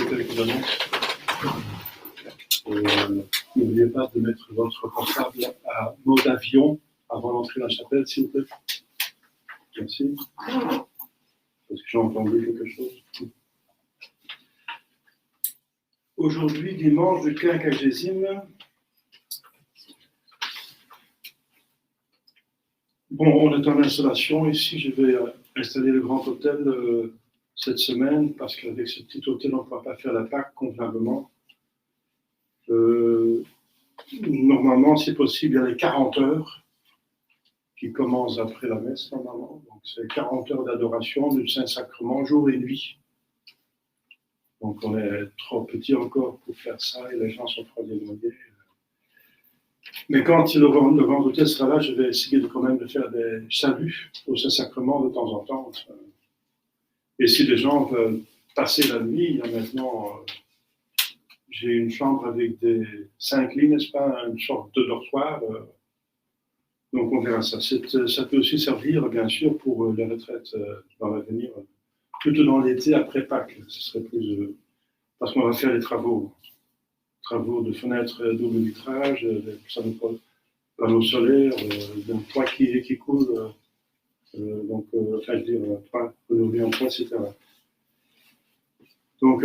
quelques annonces. N'oubliez pas de mettre votre portable à mode avion avant d'entrer dans la chapelle, s'il vous plaît. Merci. Parce que j'ai entendu quelque chose. Aujourd'hui, dimanche du quinquagésime. Bon, on est en installation ici. Je vais installer le grand hôtel cette semaine parce qu'avec ce petit hôtel, on ne pourra pas faire la Pâque convenablement. Normalement, c'est possible, il y a les 40 heures qui commencent après la messe, normalement. Donc, c'est 40 heures d'adoration du Saint-Sacrement, jour et nuit. Donc, on est trop petit encore pour faire ça et les gens sont trop dénoyés. Mais quand le grand hôtel sera là, je vais essayer quand même de faire des saluts au Saint-Sacrement de temps en temps. Et si les gens veulent passer la nuit, il y a maintenant... j'ai une chambre avec 5 lits, n'est-ce pas, une sorte de dortoir. Donc on verra ça. Ça peut aussi servir, bien sûr, pour les retraites dans l'avenir, plutôt dans l'été après Pâques. Ce serait plus parce qu'on va faire les travaux de fenêtres double vitrage, des panneaux solaires, d'un toit qui coule. Donc, enfin, je veux dire, toit renouvelé en toit, etc. Donc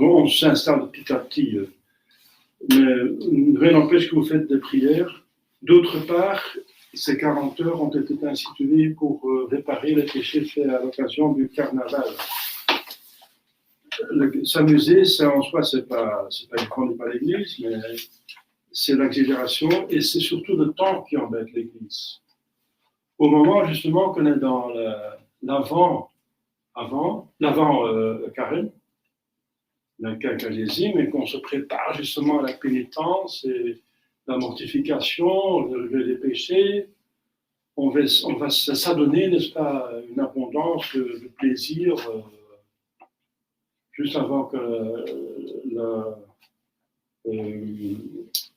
on s'installe petit à petit. Mais rien n'empêche que vous faites des prières. D'autre part, ces 40 heures ont été instituées pour réparer les péchés faits à l'occasion du carnaval. S'amuser, ça en soi, c'est pas défendu par l'Église, mais c'est l'exagération et c'est surtout le temps qui embête l'Église. Au moment justement qu'on est dans l'avant carême, le quinquagésime, et qu'on se prépare justement à la pénitence et la mortification, le lever des péchés, on va s'adonner, n'est-ce pas, une abondance de plaisir juste avant que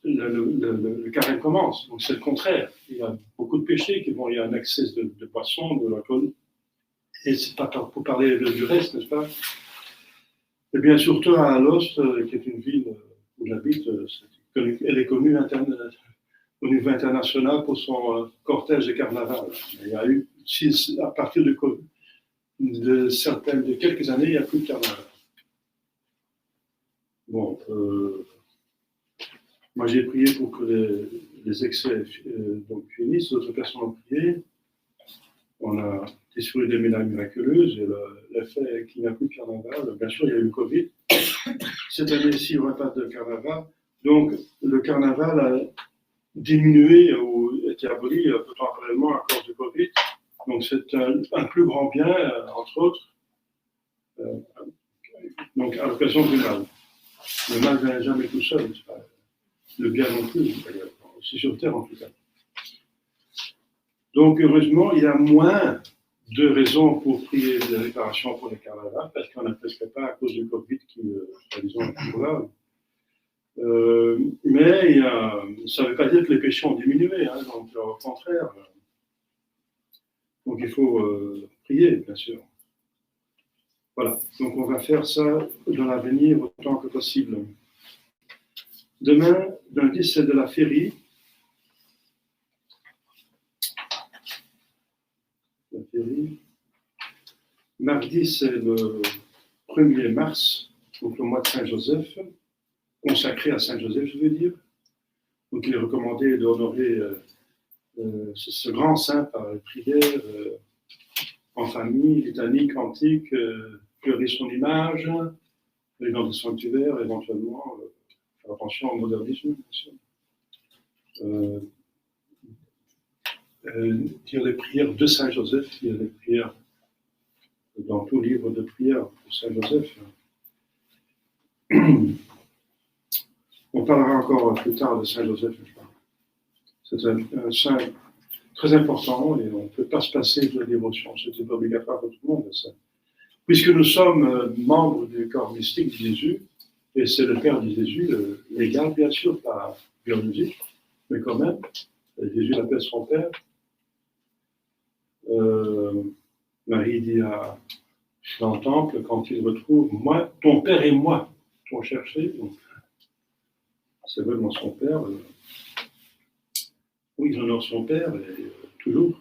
le carême commence. Donc c'est le contraire. Il y a beaucoup de péchés il y a un excès de boissons, de l'alcool, et c'est pas pour parler du reste, n'est-ce pas? Et bien surtout à Alost, qui est une ville où j'habite, elle est connue au niveau international pour son cortège de carnaval. Il y a eu, à partir de quelques années, il n'y a plus de carnaval. Bon, moi j'ai prié pour que les excès finissent, d'autres personnes ont prié. On a distribué des médailles miraculeuses et l'effet qu'il n'y a plus de carnaval. Bien sûr, il y a eu le Covid. Cette année-ci, il n'y aura pas de carnaval. Donc, le carnaval a diminué ou été aboli temporairement à cause du Covid. Donc, c'est un plus grand bien, entre autres, donc à l'occasion du mal. Le mal ne vient jamais tout seul, c'est pas le bien non plus, aussi sur Terre en tout cas. Donc, heureusement, il y a moins de raisons pour prier de réparation pour le carnaval, parce qu'on n'a presque pas à cause du Covid qui, disons, est toujours là. Mais ça ne veut pas dire que les péchés ont diminué, hein, donc au contraire. Donc il faut prier, bien sûr. Voilà, donc on va faire ça dans l'avenir autant que possible. Demain, lundi, c'est de la féerie. Mardi, c'est le 1er mars, donc le mois de Saint-Joseph, consacré à Saint-Joseph, je veux dire. Donc il est recommandé d'honorer ce grand saint par les prières en famille, litanie, cantique, fleurir son image, aller dans des sanctuaires, éventuellement, faire attention au modernisme, bien sûr. Dire les prières de Saint-Joseph, il y a des prières dans tout livre de prières pour Saint-Joseph. On parlera encore plus tard de Saint-Joseph, je crois. C'est un saint très important et on ne peut pas se passer de la dévotion. C'est obligatoire pour tout le monde. Ça. Puisque nous sommes membres du corps mystique de Jésus, et c'est le Père de Jésus, légal bien sûr, pas biologique, mais quand même, Jésus l'appelle son Père. Marie dit à dans le temple, quand ils retrouvent moi, ton père et moi, t'ont cherché. Donc, c'est vraiment son père. Oui, il honore son père, et, toujours.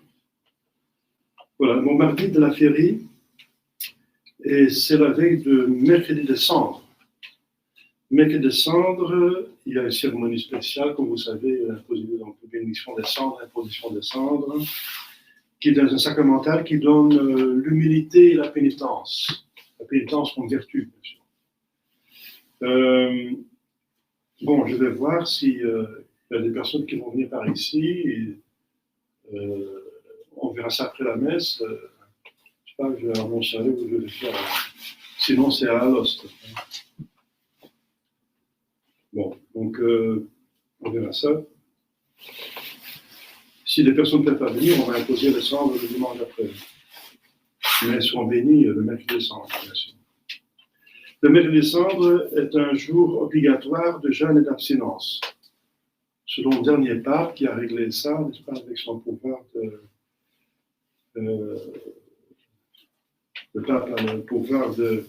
Voilà, mon mardi de la féerie, et c'est la veille de mercredi de cendre. Mercredi de cendre, il y a une cérémonie spéciale, comme vous savez, donc bénédiction des cendres, imposition des cendres, qui est un sacramental qui donne l'humilité et la pénitence. La pénitence comme vertu, bien sûr. Bon, je vais voir s'il y a des personnes qui vont venir par ici. Et, on verra ça après la messe. Je sais pas, je vais annoncer où je vais le faire. Sinon, c'est à Alost. Bon, donc on verra ça. Si les personnes ne peuvent pas venir, on va imposer les cendres le dimanche après. Mais elles seront bénies le mercredi de cendre, bien sûr. Le mercredi de cendre est un jour obligatoire de jeûne et d'abstinence. Selon le dernier pape qui a réglé ça, n'est-ce pas, avec son pouvoir le pape a le pouvoir de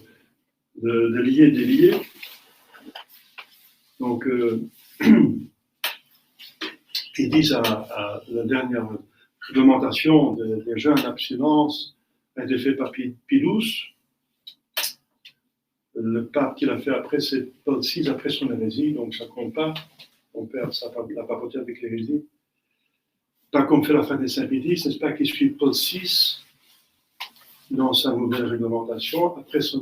lier et délier. Donc, ils disent à la dernière réglementation des jeûnes d'abstinence a été faite par Pie XII. Le pape qui l'a fait après, c'est Paul VI, après son hérésie, donc ça ne compte pas. On perd la papauté avec l'hérésie. Pas comme fait la fin des Saint-Pédis, n'est-ce pas, qui suit Paul VI dans sa nouvelle réglementation, après son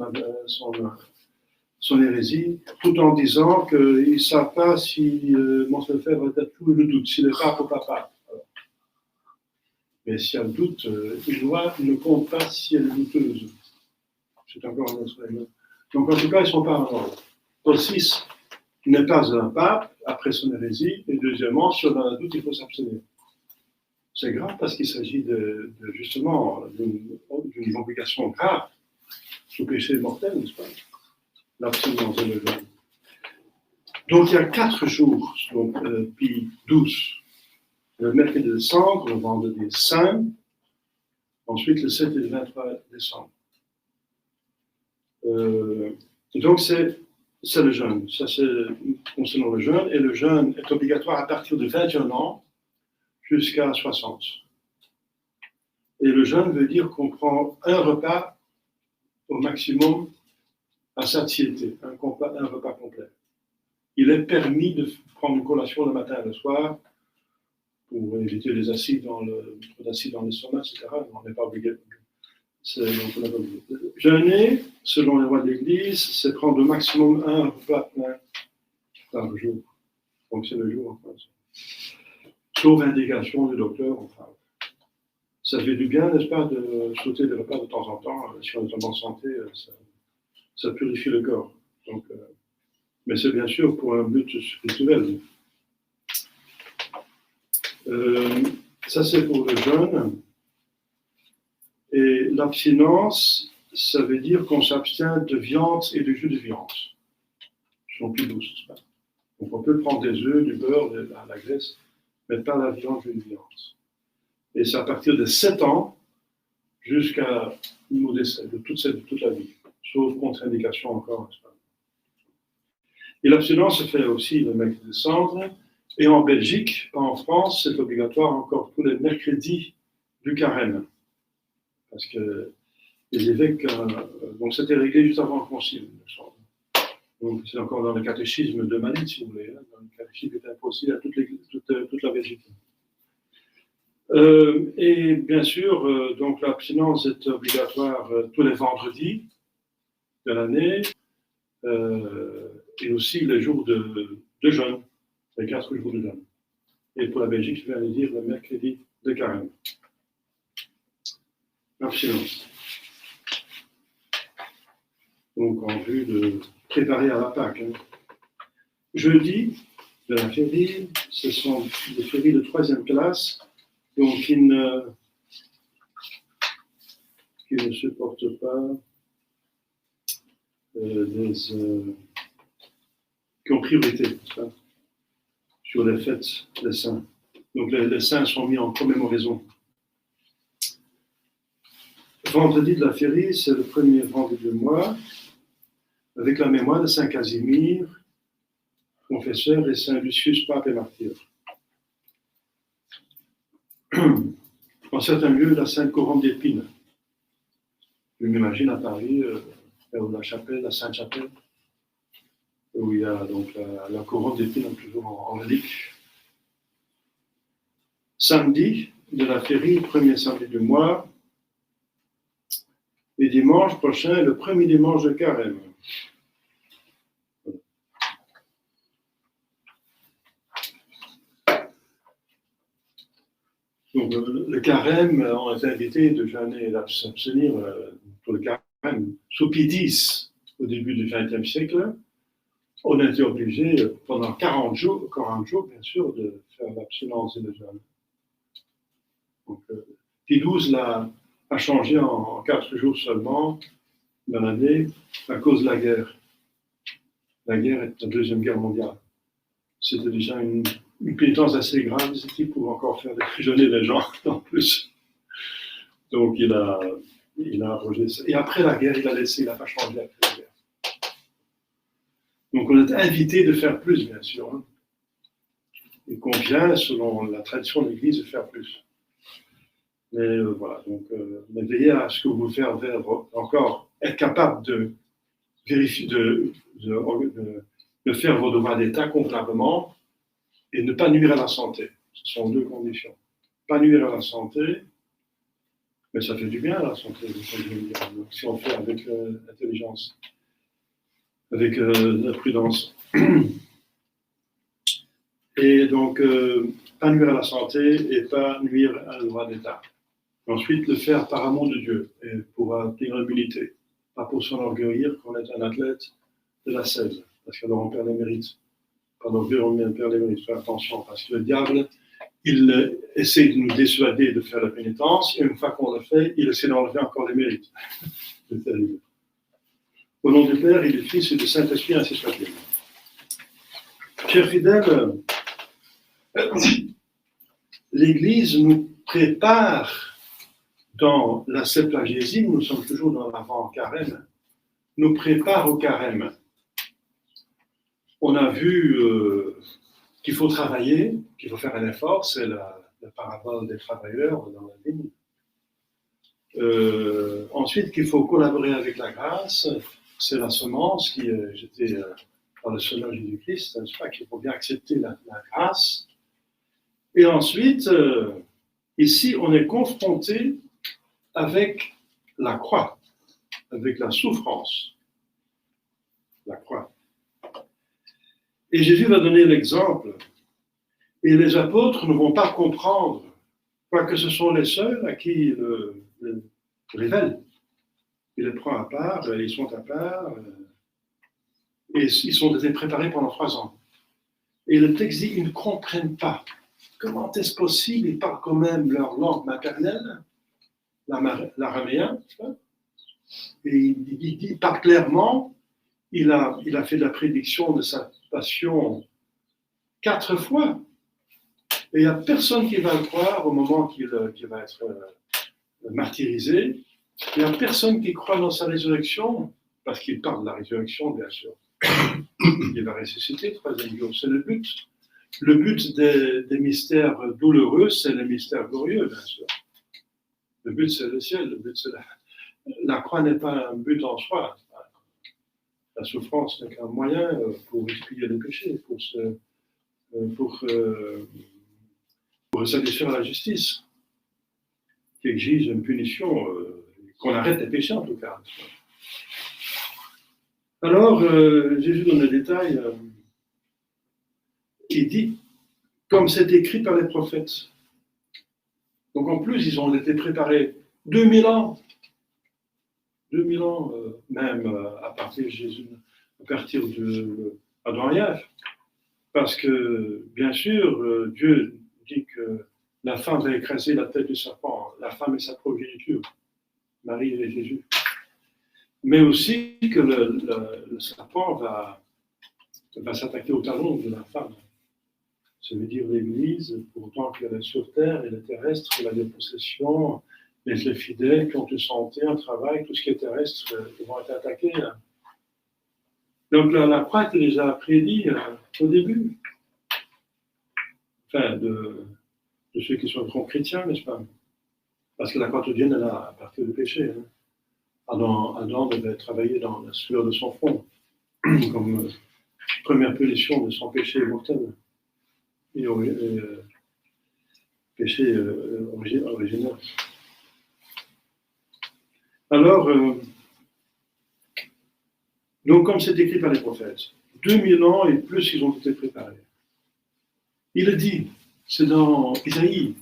hérésie, tout en disant qu'ils ne savent pas si Monseigneur Lefebvre a tout le doute, s'il est pape ou pas pape. Mais s'il y a le doute, une loi ne compte pas si elle est douteuse. C'est encore un autre règle. Donc en tout cas, ils ne sont pas en ordre. Paul VI n'est pas un pape après son hérésie, et deuxièmement, si on a un doute, il faut s'abstenir. C'est grave parce qu'il s'agit justement d'une obligation grave, sous péché mortel, n'est-ce pas? L'abstinence de le jeûne. Donc il y a 4 jours, donc Pie XII, le mercredi de cendre, le vendredi saint, ensuite le 7 et le 23 décembre. Donc c'est le jeûne, ça c'est concernant le jeûne, et le jeûne est obligatoire à partir de 21 ans jusqu'à 60. Et le jeûne veut dire qu'on prend un repas au maximum à satiété, un repas complet. Il est permis de prendre une collation le matin et le soir pour éviter les acides trop d'acides dans l'estomac, etc. On n'est pas obligé. Jeûner, selon les lois de l'Église, c'est prendre au maximum un repas plein par jour. Donc c'est le jour, enfin. Sauf indication du docteur, enfin. Ça fait du bien, n'est-ce pas, de sauter des repas de temps en temps. Si on est en bonne santé, ça purifie le corps. Donc, mais c'est bien sûr pour un but spirituel. Ça, c'est pour le jeûne. Et l'abstinence, ça veut dire qu'on s'abstient de viande et de jus de viande. Ils sont plus douces, n'est-ce pas? Donc, on peut prendre des œufs, du beurre, de la graisse, mais pas la viande, jus de viande. Et c'est à partir de 7 ans jusqu'à nos décès, de toute la vie, sauf contre-indication encore, n'est-ce pas? Et l'abstinence se fait aussi le mercredi de cendre. Et en Belgique, pas en France, c'est obligatoire encore tous les mercredis du carême. Parce que les évêques, donc c'était réglé juste avant le concile, il me semble. Donc c'est encore dans le catéchisme de Manille, si vous voulez, hein, dans le catéchisme qui est imposé à toute la Belgique. Et bien sûr, donc l'abstinence est obligatoire tous les vendredis de l'année, et aussi les jours de jeûne, les 4 jours de jeûne. Et pour la Belgique, je vais aller dire le mercredi de carême. L'abstinence. Donc en vue de préparer à la Pâque. Hein. Jeudi de la féerie, ce sont des féeries de 3e classe, donc qui ne supportent pas qui ont priorité sur les fêtes des saints. Donc les saints sont mis en commémoraison. Vendredi de la Férie, c'est le premier vendredi du mois, avec la mémoire de Saint Casimir, confesseur, et Saint Lucius, pape et martyr. En certains lieux, la Sainte Couronne d'Épines. Je m'imagine à Paris, la chapelle, la Sainte-Chapelle, où il y a donc la couronne d'épines toujours en relique. Samedi de la Férie, premier samedi du mois, et dimanche prochain, le premier dimanche de Carême. Donc, le Carême, on est invité de jeûner et d'abstenir pour le Carême sous Pie X au début du XXe siècle. On a été obligé pendant 40 jours, bien sûr, de faire l'abstinence et le jeûne. Donc, Pie XII a changé en 4 jours seulement dans l'année à cause de la guerre. La guerre est la Deuxième Guerre mondiale. C'était déjà une pénitence assez grave, disait-il, pour encore faire jeûner les gens en plus. Donc il a arrogé ça. Et après la guerre, il n'a pas changé après la guerre. Donc on est invité de faire plus, bien sûr. Hein. Et qu'on vient, selon la tradition de l'Église, de faire plus. Mais voilà, donc veillez à ce que vous faire encore être capable de vérifier, de faire vos devoirs d'État convenablement et ne pas nuire à la santé. Ce sont 2 conditions. Pas nuire à la santé, mais ça fait du bien à la santé, donc, si on fait avec l'intelligence, avec la prudence. Et donc, pas nuire à la santé et pas nuire à le droit d'État. Ensuite, le faire par amour de Dieu et pour atteindre l'humilité, pas pour s'enorgueillir qu'on est un athlète de la scène, parce qu'alors on perd les mérites. Pas d'orgueil, on perd les mérites. Faire attention, parce que le diable, il essaie de nous dissuader de faire la pénitence, et une fois qu'on le fait, il essaie d'enlever encore les mérites. C'est terrible. Au nom du Père et du Fils et du Saint-Esprit, ainsi soit-il. Chers fidèles, l'Église nous prépare dans la Septuagésime, nous sommes toujours dans l'avant-carême, nous prépare au carême. On a vu qu'il faut travailler, qu'il faut faire un effort, c'est la parabole des travailleurs dans la vigne. Ensuite, qu'il faut collaborer avec la grâce, c'est la semence qui est jetée par le Seigneur Jésus-Christ, n'est-ce pas, qu'il faut bien accepter la grâce. Et ensuite, ici, on est confronté avec la croix, avec la souffrance. La croix. Et Jésus va donner l'exemple. Et les apôtres ne vont pas comprendre, quoique ce sont les seuls à qui il le révèle. Il les prend à part, ils sont à part, et ils ont été préparés pendant 3 ans. Et le texte dit, ils ne comprennent pas. Comment est-ce possible? Ils parlent quand même leur langue maternelle, l'araméen, et il parle clairement. Il a fait la prédiction de sa passion 4 fois. Et il n'y a personne qui va le croire au moment qu'il va être martyrisé. Il n'y a personne qui croit dans sa résurrection, parce qu'il parle de la résurrection, bien sûr. Il va ressusciter, 3e jour. C'est le but. Le but des mystères douloureux, c'est les mystères glorieux, bien sûr. Le but, c'est le ciel. Le but, c'est la croix n'est pas un but en soi. La souffrance n'est qu'un moyen pour expier le péché, pour satisfaire la justice, qui exige une punition, qu'on arrête les péchés en tout cas. Alors, Jésus donne le détail, il dit, comme c'est écrit par les prophètes. Donc en plus, ils ont été préparés 2000 ans. 2000 ans, même à partir de Jésus, à partir d'Adam et Ève. Parce que, bien sûr, Dieu dit que la femme va écraser la tête du serpent, la femme est sa progéniture, Marie et Jésus. Mais aussi que le serpent va s'attaquer au talon de la femme. Ça veut dire l'Église, pour autant qu'elle est sur terre, elle est terrestre, elle a des possessions, les fidèles qui ont une santé, un travail, tout ce qui est terrestre, ils vont être attaqués. Donc la croix était déjà prédit au début. Enfin, de ceux qui sont chrétiens, n'est-ce pas? Parce que la croix devienne à partir du péché. Hein. Adam devait travailler dans la sueur de son front, comme première punition de son péché mortel et péché originel. Alors, donc comme c'est écrit par les prophètes, 2000 ans et plus ils ont été préparés. Il est dit, c'est dans Isaïe,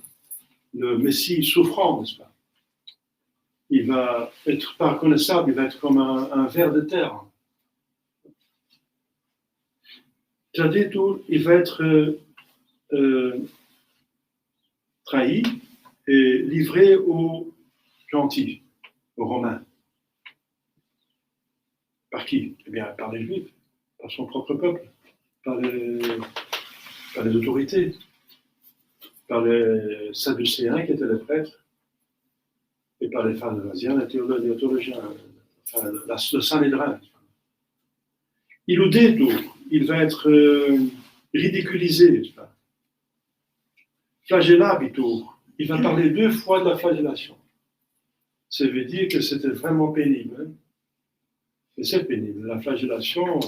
le Messie souffrant, n'est-ce pas? Il va être pas reconnaissable, il va être comme un ver de terre. C'est-à-dire, il va être trahi et livré aux gentils, aux Romains. Par qui? Eh bien, par les Juifs, par son propre peuple, par les autorités, par les Sadducéens qui étaient les prêtres, et par les pharisiens, les théologiens, enfin, le Sanhédrin. Il au détour, il va être ridiculisé, flagellabitur. Il va parler 2 fois de la flagellation. Ça veut dire que c'était vraiment pénible. Hein? Et c'est pénible. La flagellation,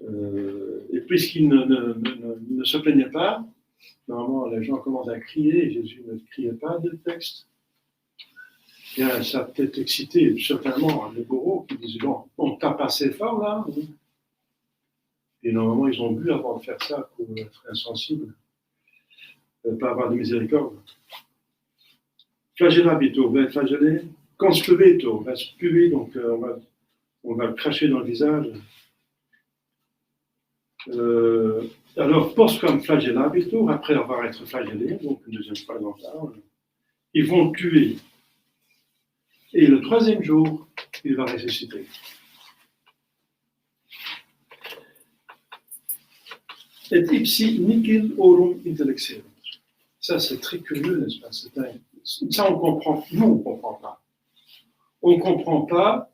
et puisqu'il ne se plaignait pas, normalement les gens commencent à crier, Jésus ne criait pas de texte. Bien, ça a peut-être excité certainement les bourreaux qui disent bon, on tape assez fort là. Et normalement, ils ont bu avant de faire ça pour être insensibles, pas avoir de miséricorde. Flagellabitur, va être flagellé. Conspubetur, va se puer, donc on va le cracher dans le visage. Alors, post comme flagellabitur, après avoir été flagellé, donc une deuxième fois dans ça, ils vont tuer. Et le 3e jour, il va ressusciter. Et ipsi nihil aurum intellectio. Ça, c'est très curieux, n'est-ce pas? Ça, on comprend. Nous, on ne comprend pas. On ne comprend pas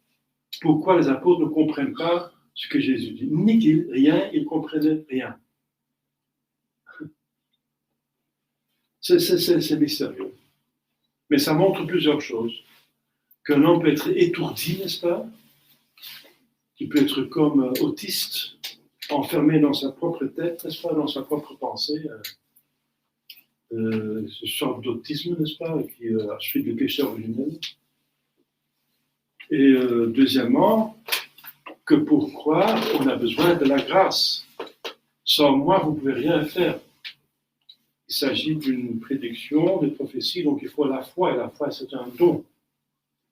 pourquoi les apôtres ne comprennent pas ce que Jésus dit. Nihil, rien, ils ne comprenaient rien. C'est mystérieux. Mais ça montre plusieurs choses. Qu'un homme peut être étourdi, n'est-ce pas? Qu'il peut être comme autiste, enfermé dans sa propre tête, n'est-ce pas? Dans sa propre pensée. Ce sorte d'autisme, n'est-ce pas? Qui a suivi le péché originel. Et deuxièmement, que pour croire, on a besoin de la grâce. Sans moi, vous ne pouvez rien faire. Il s'agit d'une prédiction, de prophétie, donc il faut la foi, et la foi, c'est un don.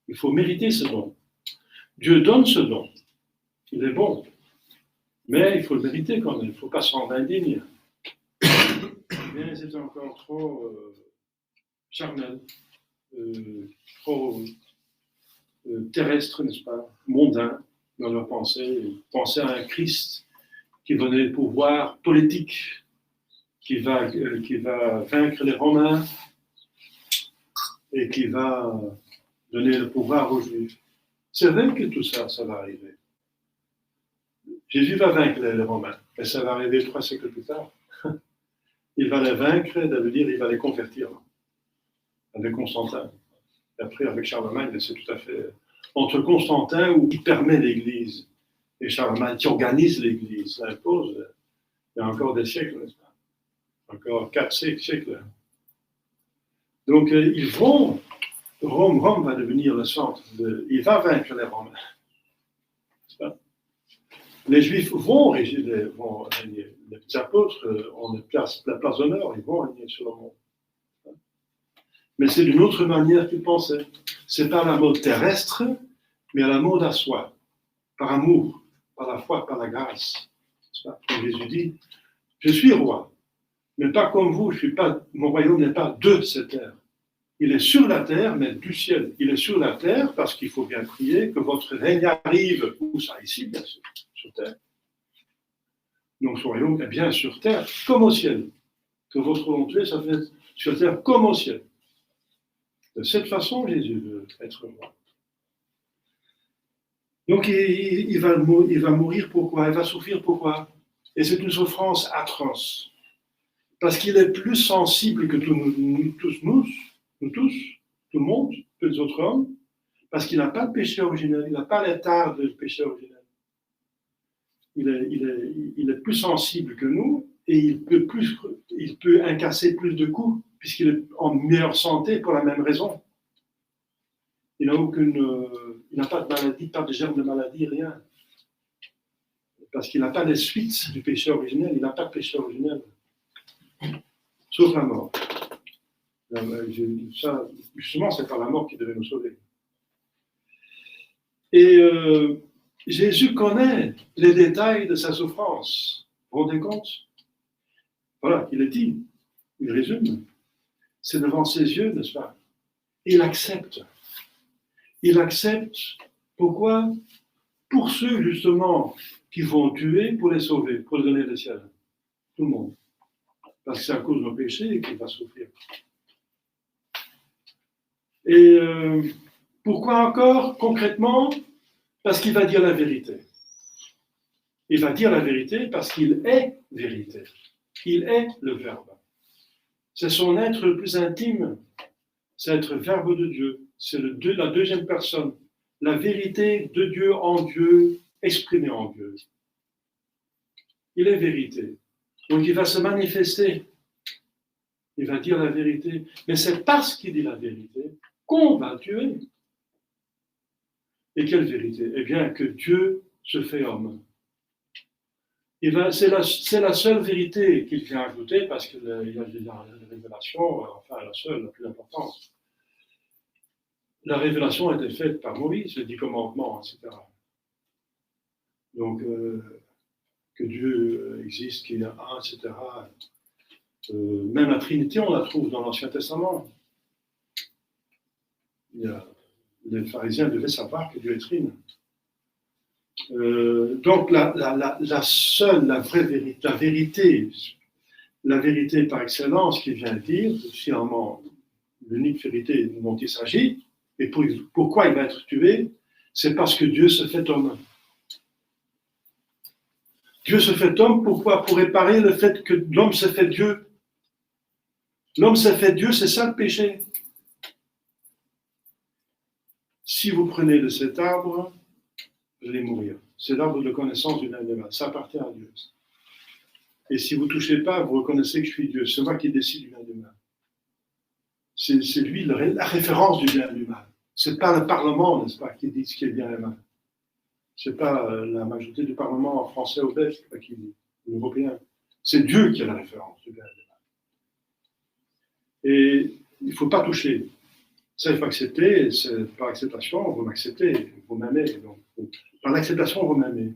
Il faut mériter ce don. Dieu donne ce don. Il est bon. Mais il faut le mériter quand même. Il ne faut pas s'en indigner. Mais c'est encore trop charnel, trop terrestre, n'est-ce pas? Mondain dans leur pensée. Penser à un Christ qui donnait le pouvoir politique, qui va vaincre les Romains et qui va donner le pouvoir aux Juifs. C'est vrai que tout ça, ça va arriver. Jésus va vaincre les Romains, mais ça va arriver 3 siècles plus tard. Il va les vaincre, ça veut dire il va les convertir. Avec Constantin. Et après, avec Charlemagne, c'est tout à fait... Entre Constantin, où il permet l'Église, et Charlemagne, qui organise l'Église, ça impose, il y a encore des siècles, n'est-ce pas? Encore 4 siècles. Donc, ils vont... Rome va devenir le centre. Il va vaincre les Romains. Les Juifs vont régner. Les petits apôtres ont la place d'honneur. Ils vont régner sur le monde. Mais c'est d'une autre manière qu'ils pensaient. C'est pas la mode terrestre, mais à la mode à soi. Par amour, par la foi, par la grâce. Comme Jésus dit, je suis roi, mais pas comme vous. Mon royaume n'est pas de cette terre. Il est sur la terre, mais du ciel. Il est sur la terre parce qu'il faut bien prier que votre règne arrive. Où ça? Ici, bien sûr, sur terre. Donc son royaume est bien sur terre, comme au ciel. Que votre volonté, ça fait sur terre comme au ciel. De cette façon, Jésus veut être roi. Donc, il va mourir pourquoi? Il va souffrir pourquoi? Et c'est une souffrance atroce. Parce qu'il est plus sensible que nous tous, tout le monde, que les autres hommes, parce qu'il n'a pas de péché originel, il n'a pas l'état de péché originel. Il est plus sensible que nous et il peut incasser plus de coups puisqu'il est en meilleure santé pour la même raison. Il n'a pas de maladie, pas de germe de maladie, rien. Parce qu'il n'a pas les suites du péché originel, il n'a pas de péché originel. Sauf la mort. Ça, justement, c'est par la mort qui devait nous sauver. Et Jésus connaît les détails de sa souffrance. Vous vous rendez compte? Voilà, il est dit, il résume. C'est devant ses yeux, n'est-ce pas? Il accepte. Il accepte. Pourquoi? Pour ceux, justement, qui vont tuer, pour les sauver, pour les donner le ciel. Tout le monde. Parce que c'est à cause de nos péchés qu'il va souffrir. Et pourquoi encore, concrètement? Parce qu'il va dire la vérité. Il va dire la vérité parce qu'il est vérité. Il est le Verbe. C'est son être le plus intime. C'est être Verbe de Dieu. C'est la deuxième personne. La vérité de Dieu en Dieu, exprimée en Dieu. Il est vérité. Donc il va se manifester. Il va dire la vérité. Mais c'est parce qu'il dit la vérité qu'on va tuer. Et quelle vérité? Eh bien, que Dieu se fait homme. C'est la seule vérité qu'il vient ajouter, parce qu'il y a la révélation, enfin la seule, la plus importante. La révélation a été faite par Moïse, les 10 commandements, etc. Donc, que Dieu existe, qu'il y a un, etc. Même la Trinité, on la trouve dans l'Ancien Testament. Les pharisiens devaient savoir que Dieu est trine. Donc la vraie vérité, la vérité par excellence qui vient dire, finalement, l'unique vérité dont il s'agit, et pourquoi il va être tué, c'est parce que Dieu se fait homme. Dieu se fait homme, pourquoi? Pour réparer le fait que l'homme se fait Dieu. L'homme se fait Dieu, c'est ça le péché. Si vous prenez de cet arbre, vous allez mourir. C'est l'arbre de connaissance du bien et du mal. Ça appartient à Dieu. Et si vous ne touchez pas, vous reconnaissez que je suis Dieu. C'est moi qui décide du bien et du mal. C'est lui la référence du bien et du mal. Ce n'est pas le Parlement, n'est-ce pas, qui dit ce qui est bien et mal. Ce n'est pas la majorité du Parlement français ou belge qui dit, ou européen. C'est Dieu qui a la référence du bien et du mal. Et il ne faut pas toucher. Ça, il faut accepter, c'est par acceptation, vous m'acceptez, vous m'aimez. Donc, par l'acceptation, vous m'aimez.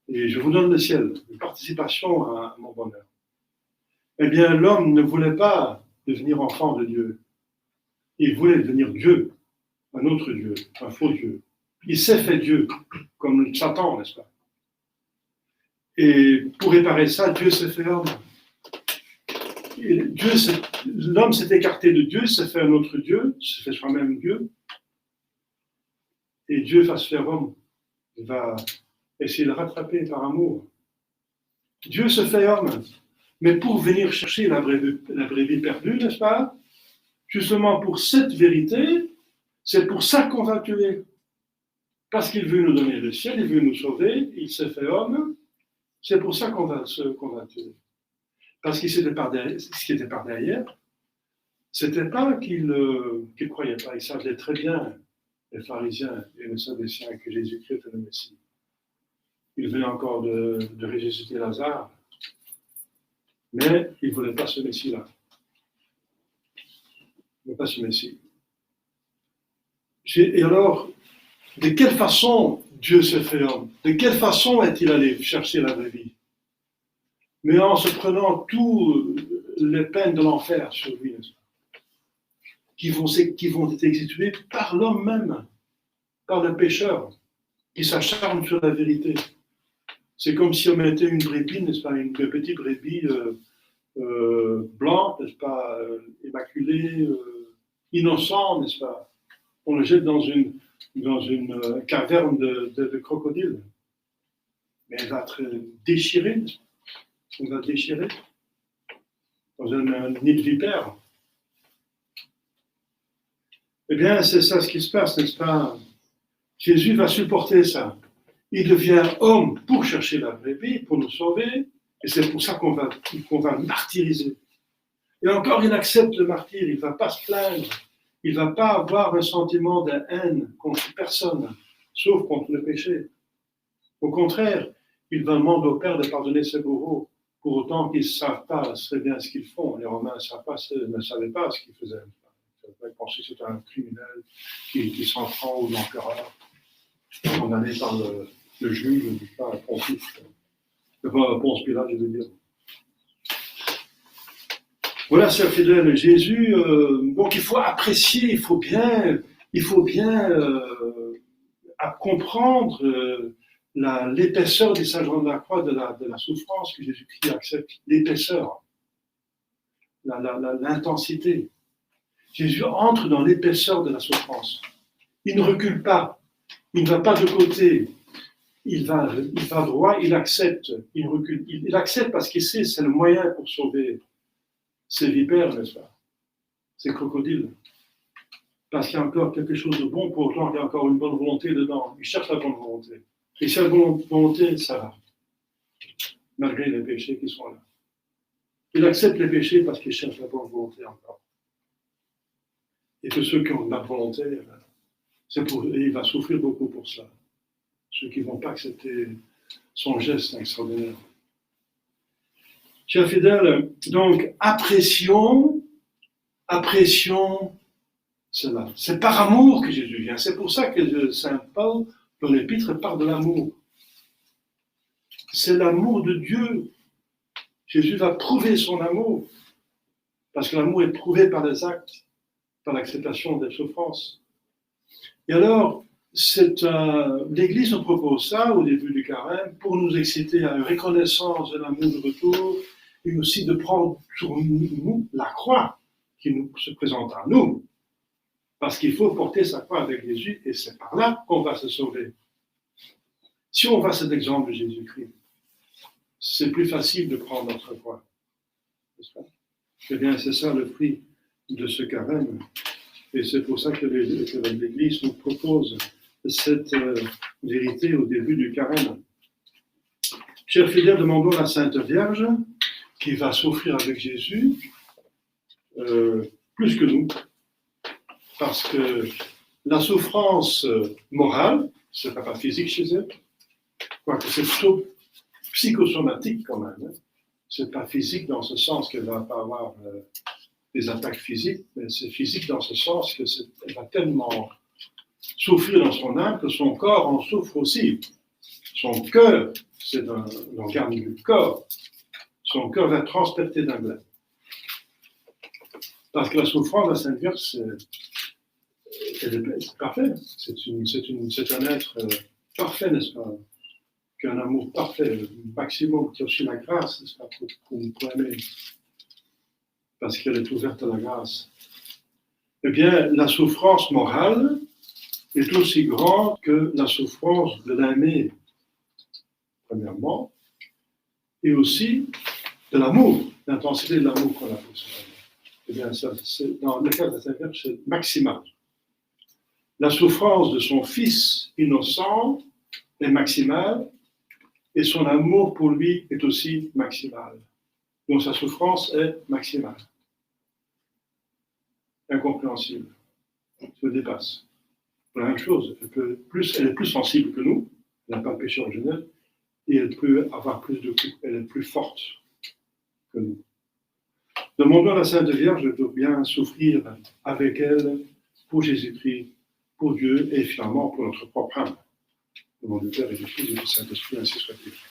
Et je vous donne le ciel, une participation à mon bonheur. Eh bien, l'homme ne voulait pas devenir enfant de Dieu. Il voulait devenir Dieu, un autre Dieu, un faux Dieu. Il s'est fait Dieu, comme Satan, n'est-ce pas? Et pour réparer ça, Dieu s'est fait homme. L'homme s'est écarté de Dieu, s'est fait un autre Dieu, s'est fait soi-même Dieu. Et Dieu va se faire homme. Il va essayer de le rattraper par amour. Dieu se fait homme. Mais pour venir chercher la brebis perdue, n'est-ce pas? Justement pour cette vérité, c'est pour ça qu'on va tuer. Parce qu'il veut nous donner le ciel, il veut nous sauver, il s'est fait homme. C'est pour ça qu'on va tuer. Parce qu'il était par derrière, c'était pas qu'il ne croyait pas. Il savait très bien, les pharisiens et les sadducéens, que Jésus-Christ était le Messie. Il venait encore de ressusciter Lazare, mais il ne voulait pas ce Messie-là. Il ne voulait pas ce Messie. Et alors, de quelle façon Dieu s'est fait homme? De quelle façon est-il allé chercher la vraie vie? Mais en se prenant toutes les peines de l'enfer sur lui, n'est-ce pas? Qui vont être exécutées par l'homme même, par le pécheur, qui s'acharne sur la vérité. C'est comme si on mettait une brebis, n'est-ce pas, une petite brebis blanche, n'est-ce pas, immaculée, innocent, n'est-ce pas? On le jette dans une caverne de crocodile. Mais il va être déchiré, n'est-ce pas? Il va déchirer dans un nid de vipère. Eh bien, c'est ça ce qui se passe, n'est-ce pas? Jésus va supporter ça. Il devient homme pour chercher la vraie vie, pour nous sauver, et c'est pour ça qu'on va le martyriser. Et encore, il accepte le martyr, il ne va pas se plaindre, il ne va pas avoir un sentiment de haine contre personne, sauf contre le péché. Au contraire, il va demander au Père de pardonner ses bourreaux, pour autant qu'ils ne savent pas très bien ce qu'ils font. Les Romains ne savaient pas ce qu'ils faisaient. Ils pensaient que c'était un criminel qui s'en prend aux empereurs, condamné par le juge, pas un pontife. Ponce Pilate, je veux dire. Voilà, c'est fidèle. Jésus, donc il faut apprécier, il faut bien comprendre l'épaisseur du Saint-Jean de la Croix, de la souffrance que Jésus-Christ accepte, l'épaisseur, l'intensité. Jésus entre dans l'épaisseur de la souffrance. Il ne recule pas, il ne va pas de côté, il va droit, il accepte, il recule. Il accepte parce qu'il sait que c'est le moyen pour sauver ces vipères, n'est-ce pas? Ces crocodiles. Parce qu'il y a encore quelque chose de bon, pour autant qu'il y a encore une bonne volonté dedans. Il cherche la bonne volonté. Et cette bonne volonté, ça va. Malgré les péchés qui sont là. Il accepte les péchés parce qu'il cherche la bonne volonté encore. Et que ceux qui ont de la volonté, il va souffrir beaucoup pour ça. Ceux qui ne vont pas accepter son geste extraordinaire. Chers fidèles, donc apprécions cela. C'est par amour que Jésus vient. C'est pour ça que Saint Paul, dans l'Épître, parle de l'amour. C'est l'amour de Dieu. Jésus va prouver son amour. Parce que l'amour est prouvé par les actes, par l'acceptation des souffrances. Et alors, l'Église nous propose ça au début du carême pour nous exciter à une reconnaissance de l'amour de retour et aussi de prendre sur nous la croix qui nous se présente à nous. Parce qu'il faut porter sa croix avec Jésus et c'est par là qu'on va se sauver. Si on va à cet exemple de Jésus-Christ, c'est plus facile de prendre notre croix. N'est-ce pas? Eh bien, c'est ça le prix de ce carême. Et c'est pour ça que l'Église nous propose cette vérité au début du carême. Chers fidèles, demandons à la Sainte Vierge, qui va souffrir avec Jésus, plus que nous, parce que la souffrance morale, ce n'est pas physique chez elle, quoique c'est plutôt psychosomatique quand même. Ce n'est pas physique dans ce sens qu'elle ne va pas avoir des attaques physiques, mais c'est physique dans ce sens qu'elle va tellement souffrir dans son âme que son corps en souffre aussi. Son cœur, c'est un organe du corps, son cœur va être transpercé d'un glaive. Parce que la souffrance de la Sainte Vierge, c'est parfait. C'est un être parfait, n'est-ce pas? Qu'un amour parfait, le maximum, qui a aussi la grâce, n'est-ce pas, pour nous aimer. Parce qu'elle est ouverte à la grâce. Eh bien, la souffrance morale est aussi grande que la souffrance de l'aimer, premièrement, et aussi de l'amour, l'intensité de l'amour qu'on a pour ça. Eh bien, dans le cas de la Sainte Vierge, c'est maximal. La souffrance de son fils innocent est maximale, et son amour pour lui est aussi maximal. Donc sa souffrance est maximale. Incompréhensible. Se dépasse. La même chose, elle est plus sensible que nous, elle n'a pas de péché originel, et elle peut avoir plus de coups, elle est plus forte que nous. Demandons à la Sainte Vierge de bien souffrir avec elle pour Jésus-Christ, pour Dieu et finalement pour notre propre âme. Au nom du Père et du Fils et du Saint-Esprit, ainsi soit-il.